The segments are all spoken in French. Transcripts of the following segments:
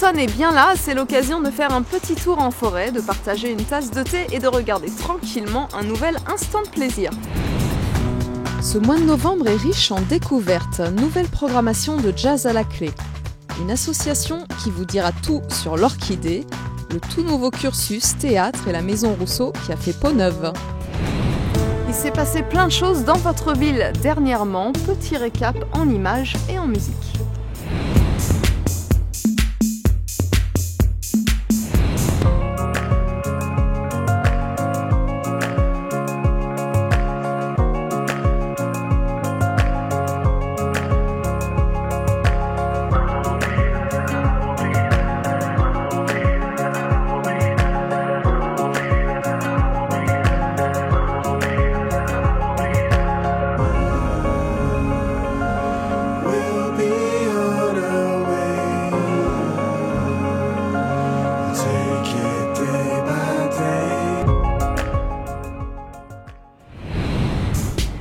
l'automne est bien là, c'est l'occasion de faire un petit tour en forêt, de partager une tasse de thé et de regarder tranquillement un nouvel instant de plaisir. Ce mois de novembre est riche en découvertes, nouvelle programmation de Jazz à la clé. Une association qui vous dira tout sur l'Orchidée, le tout nouveau cursus théâtre et la Maison Rousseau qui a fait peau neuve. Il s'est passé plein de choses dans votre ville dernièrement, petit récap en images et en musique.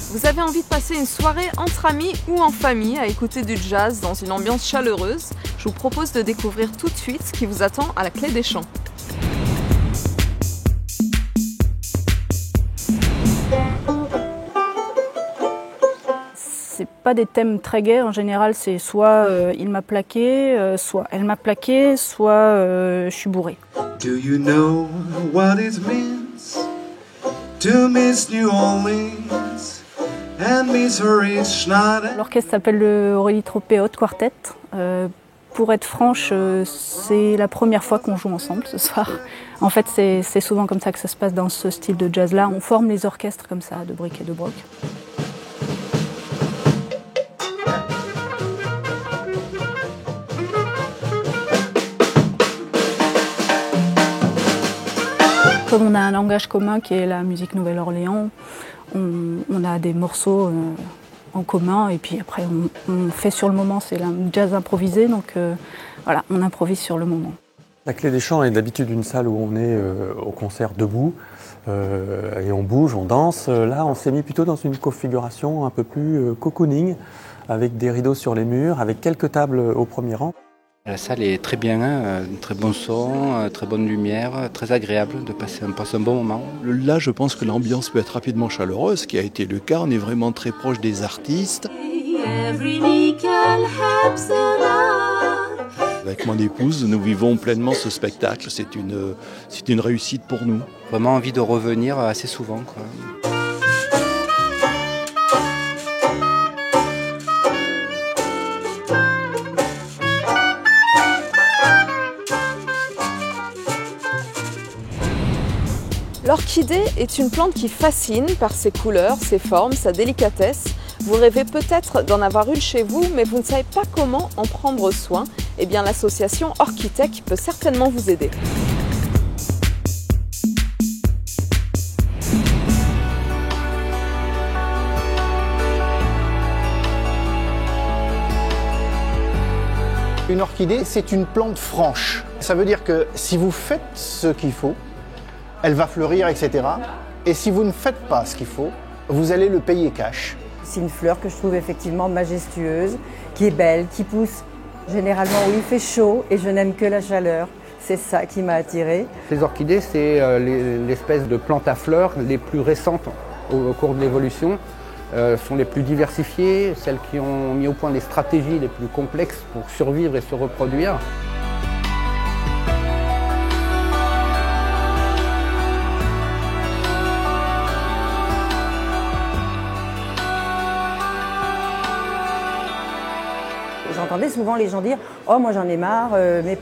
Vous avez envie de passer une soirée entre amis ou en famille à écouter du jazz dans une ambiance chaleureuse? Je vous propose de découvrir tout de suite ce qui vous attend à la Clé des Champs. C'est pas des thèmes très gais, en général c'est soit il m'a plaqué, soit elle m'a plaqué, soit je suis bourré. Do you know what it means to miss New Orleans? L'orchestre s'appelle le Aurélie Tropé Haute Quartet. Pour être franche, c'est la première fois qu'on joue ensemble ce soir. En fait, c'est souvent comme ça que ça se passe dans ce style de jazz-là. On forme les orchestres comme ça, de briques et de broc. Comme on a un langage commun qui est la musique Nouvelle-Orléans, on a des morceaux en commun et puis après on fait sur le moment, c'est un jazz improvisé, donc voilà, on improvise sur le moment. La Clé des Champs est d'habitude une salle où on est au concert debout et on bouge, on danse. Là, on s'est mis plutôt dans une configuration un peu plus cocooning, avec des rideaux sur les murs, avec quelques tables au premier rang. La salle est très bien, très bon son, très bonne lumière, très agréable de passer un bon moment. Là, je pense que l'ambiance peut être rapidement chaleureuse, ce qui a été le cas. On est vraiment très proche des artistes. Avec mon épouse, nous vivons pleinement ce spectacle. C'est une réussite pour nous. Vraiment envie de revenir assez souvent, quoi. L'orchidée est une plante qui fascine par ses couleurs, ses formes, sa délicatesse. Vous rêvez peut-être d'en avoir une chez vous, mais vous ne savez pas comment en prendre soin. Eh bien, l'association Orchitech peut certainement vous aider. Une orchidée, c'est une plante franche. Ça veut dire que si vous faites ce qu'il faut, elle va fleurir, etc. Et si vous ne faites pas ce qu'il faut, vous allez le payer cash. C'est une fleur que je trouve effectivement majestueuse, qui est belle, qui pousse généralement où il fait chaud et je n'aime que la chaleur. C'est ça qui m'a attirée. Les orchidées, c'est l'espèce de plantes à fleurs les plus récentes au cours de l'évolution. Sont les plus diversifiées, celles qui ont mis au point les stratégies les plus complexes pour survivre et se reproduire. J'entendais souvent les gens dire « Oh, moi j'en ai marre,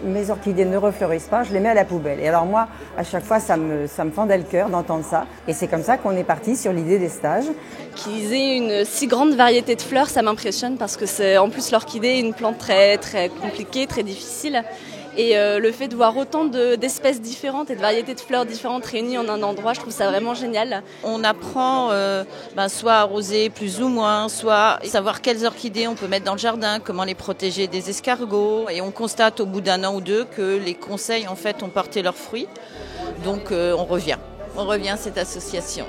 mes orchidées ne refleurissent pas, je les mets à la poubelle. » Et alors moi, à chaque fois, ça me fendait le cœur d'entendre ça. Et c'est comme ça qu'on est parti sur l'idée des stages. Qu'ils aient une si grande variété de fleurs, ça m'impressionne parce que c'est en plus l'orchidée est une plante très, très compliquée, très difficile. Et le fait de voir autant d'espèces différentes et de variétés de fleurs différentes réunies en un endroit, je trouve ça vraiment génial. On apprend soit à arroser plus ou moins, soit savoir quelles orchidées on peut mettre dans le jardin, comment les protéger des escargots. Et on constate au bout d'un an ou deux que les conseils en fait ont porté leurs fruits. Donc on revient à cette association.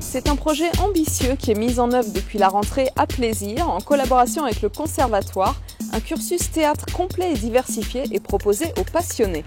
C'est un projet ambitieux qui est mis en œuvre depuis la rentrée à Plaisir, en collaboration avec le Conservatoire. Un cursus théâtre complet et diversifié est proposé aux passionnés.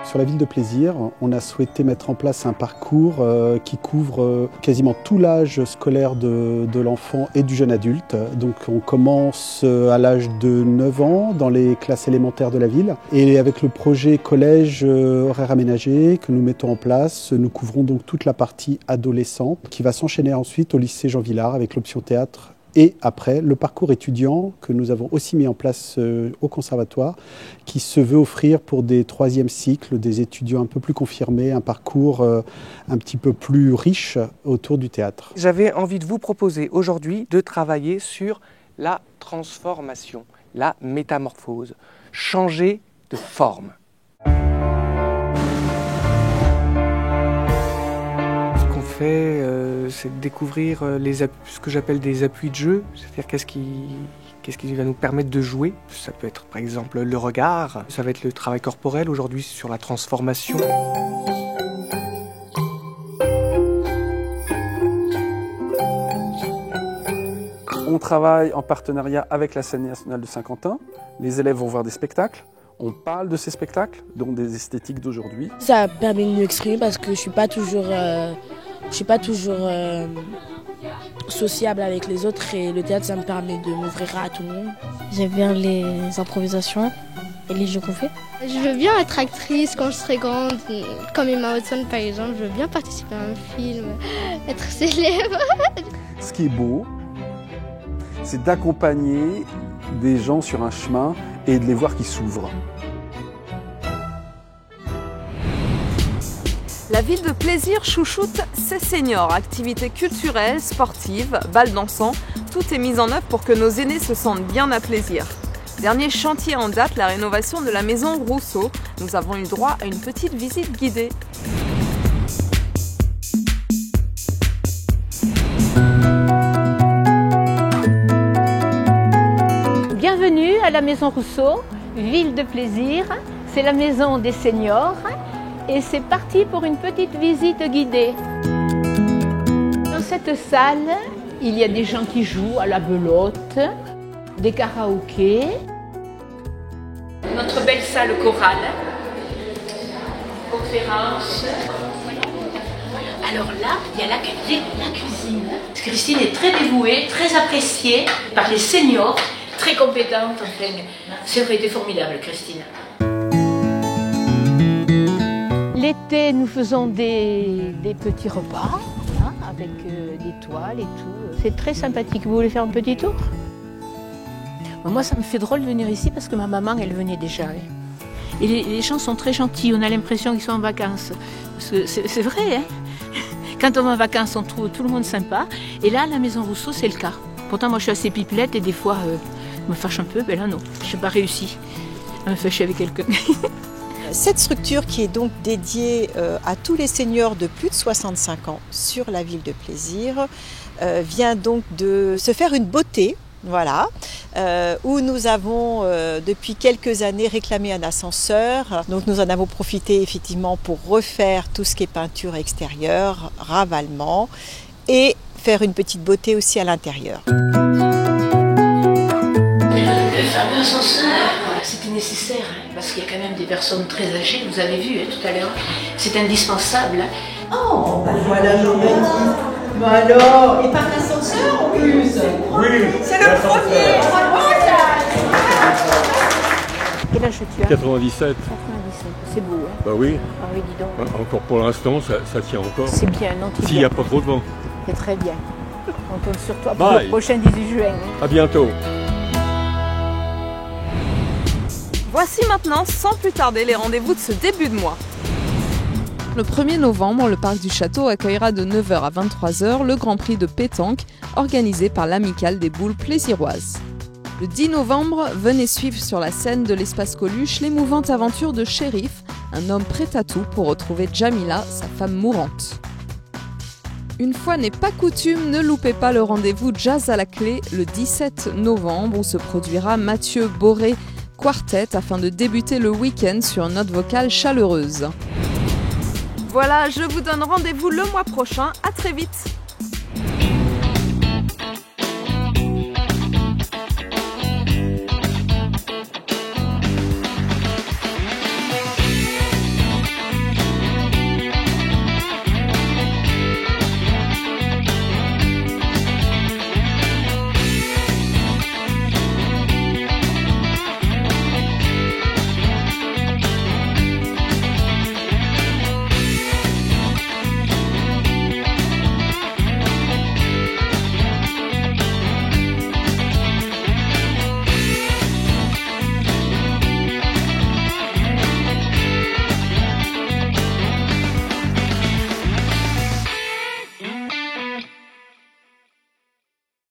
Sur la ville de Plaisir, on a souhaité mettre en place un parcours qui couvre quasiment tout l'âge scolaire de l'enfant et du jeune adulte. Donc on commence à l'âge de 9 ans dans les classes élémentaires de la ville. Et avec le projet collège horaire aménagé que nous mettons en place, nous couvrons donc toute la partie adolescente qui va s'enchaîner ensuite au lycée Jean Villard avec l'option théâtre. Et après, le parcours étudiant que nous avons aussi mis en place au Conservatoire, qui se veut offrir pour des 3e cycles, des étudiants un peu plus confirmés, un parcours un petit peu plus riche autour du théâtre. J'avais envie de vous proposer aujourd'hui de travailler sur la transformation, la métamorphose, changer de forme. C'est de découvrir ce que j'appelle des appuis de jeu, c'est-à-dire qu'est-ce qui va nous permettre de jouer. Ça peut être par exemple le regard, ça va être le travail corporel aujourd'hui sur la transformation. On travaille en partenariat avec la scène nationale de Saint-Quentin. Les élèves vont voir des spectacles. On parle de ces spectacles, donc des esthétiques d'aujourd'hui. Ça permet de m'exprimer parce que je suis pas toujours sociable avec les autres et le théâtre, ça me permet de m'ouvrir à tout le monde. J'aime bien les improvisations et les jeux qu'on fait. Je veux bien être actrice quand je serai grande, comme Emma Watson par exemple. Je veux bien participer à un film, être célèbre. Ce qui est beau, c'est d'accompagner des gens sur un chemin et de les voir qui s'ouvrent. La ville de Plaisir chouchoute ses seniors. Activités culturelles, sportives, bals dansants, tout est mis en œuvre pour que nos aînés se sentent bien à Plaisir. Dernier chantier en date, la rénovation de la maison Rousseau. Nous avons eu droit à une petite visite guidée. Bienvenue à la maison Rousseau, ville de Plaisir. C'est la maison des seniors. Et c'est parti pour une petite visite guidée. Dans cette salle, il y a des gens qui jouent à la belote, des karaokés. Notre belle salle chorale, conférence. Alors là, il y a la cuisine. Christine est très dévouée, très appréciée par les seniors, très compétente. Enfin, ça aurait été formidable, Christine. L'été, nous faisons des petits repas hein, avec des toiles et tout. C'est très sympathique. Vous voulez faire un petit tour? Moi, ça me fait drôle de venir ici parce que ma maman, elle venait déjà. Et les gens sont très gentils. On a l'impression qu'ils sont en vacances. C'est vrai, hein? Quand on va en vacances, on trouve tout le monde sympa. Et là, à la maison Rousseau, c'est le cas. Pourtant, moi, je suis assez pipelette et des fois, je me fâche un peu. Ben là, non, je n'ai pas réussi à me fâcher avec quelqu'un. Cette structure qui est donc dédiée à tous les seniors de plus de 65 ans sur la ville de Plaisir vient donc de se faire une beauté, voilà, où nous avons depuis quelques années réclamé un ascenseur. Donc nous en avons profité effectivement pour refaire tout ce qui est peinture extérieure, ravalement et faire une petite beauté aussi à l'intérieur. Le fameux ascenseur, c'était nécessaire, hein, parce qu'il y a quand même des personnes très âgées, vous avez vu hein, tout à l'heure, c'est indispensable. Hein. Oh, bah voilà Jomélie. Bah alors, et par l'ascenseur en plus. Oui, c'est le premier. Quel âge tu as? 97. 97, c'est beau. Hein. Bah oui. Ah oui, dis donc. Encore pour l'instant, ça tient encore. C'est bien, non? S'il n'y a pas trop de vent. C'est très bien. On compte sur toi pour le prochain 18 juin. Hein. À bientôt. Voici maintenant, sans plus tarder, les rendez-vous de ce début de mois. Le 1er novembre, le parc du château accueillera de 9h à 23h le Grand Prix de pétanque organisé par l'Amicale des boules plaisiroises. Le 10 novembre, venez suivre sur la scène de l'espace Coluche l'émouvante aventure de Shérif, un homme prêt à tout pour retrouver Jamila, sa femme mourante. Une fois n'est pas coutume, ne loupez pas le rendez-vous Jazz à la clé le 17 novembre où se produira Mathieu Boré Quartet afin de débuter le week-end sur une note vocale chaleureuse. Voilà, je vous donne rendez-vous le mois prochain. À très vite.